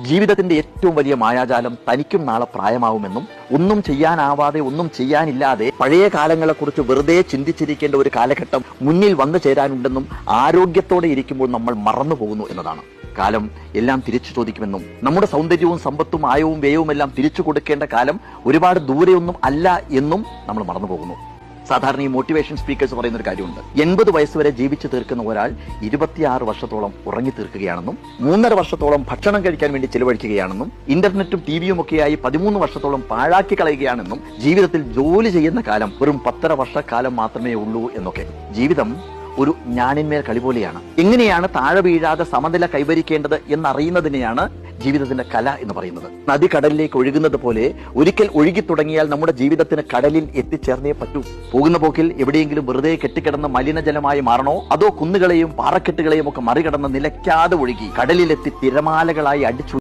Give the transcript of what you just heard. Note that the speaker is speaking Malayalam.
ജീവിതത്തിന്റെ ഏറ്റവും വലിയ മായാജാലം തനിക്കും നാളെ പ്രായമാവുമെന്നും ഒന്നും ചെയ്യാനാവാതെ ഒന്നും ചെയ്യാനില്ലാതെ പഴയ കാലങ്ങളെക്കുറിച്ച് വെറുതെ ചിന്തിച്ചിരിക്കേണ്ട ഒരു കാലഘട്ടം മുന്നിൽ വന്നു ചേരാനുണ്ടെന്നും ആരോഗ്യത്തോടെ ഇരിക്കുമ്പോൾ നമ്മൾ മറന്നു പോകുന്നു എന്നതാണ്. കാലം എല്ലാം തിരിച്ചു ചോദിക്കുമെന്നും നമ്മുടെ സൗന്ദര്യവും സമ്പത്തും ആയവും വ്യയവും എല്ലാം തിരിച്ചു കൊടുക്കേണ്ട കാലം ഒരുപാട് ദൂരെയൊന്നും അല്ല എന്നും നമ്മൾ മറന്നു പോകുന്നു. സാധാരണ ഈ മോട്ടിവേഷൻ സ്പീക്കേഴ്സ് പറയുന്ന ഒരു കാര്യമുണ്ട്. 80 വയസ്സ് വരെ ജീവിച്ചു തീർക്കുന്ന ഒരാൾ 26 വർഷത്തോളം ഉറങ്ങി തീർക്കുകയാണെന്നും 3.5 വർഷത്തോളം ഭക്ഷണം കഴിക്കാൻ വേണ്ടി ചെലവഴിക്കുകയാണെന്നും ഇന്റർനെറ്റും ടിവിയും ഒക്കെയായി 13 വർഷത്തോളം പാഴാക്കി കളയുകയാണെന്നും ജീവിതത്തിൽ ജോലി ചെയ്യുന്ന കാലം വെറും 10.5 വർഷക്കാലം മാത്രമേ ഉള്ളൂ എന്നൊക്കെ. ജീവിതം ഒരു ഞാനിന്മേൽ കളി പോലെയാണ്. എങ്ങനെയാണ് താഴെ വീഴാതെ സമനില കൈവരിക്കേണ്ടത് എന്നറിയുന്നതിനെയാണ് ജീവിതത്തിന്റെ കല എന്ന് പറയുന്നത്. നദി കടലിലേക്ക് ഒഴുകുന്നത് പോലെ ഒരിക്കൽ ഒഴുകി തുടങ്ങിയാൽ നമ്മുടെ ജീവിതത്തിന് കടലിൽ എത്തിച്ചേർന്നേ പറ്റൂ. പോകുന്ന പോക്കിൽ എവിടെയെങ്കിലും വെറുതെ കെട്ടിക്കിടന്ന മലിനജലമായി മാറണോ, അതോ കുന്നുകളെയും പാറക്കെട്ടുകളെയും ഒക്കെ മറികടന്ന് നിലയ്ക്കാതെ ഒഴുകി കടലിലെത്തി തിരമാലകളായി അടിച്ചു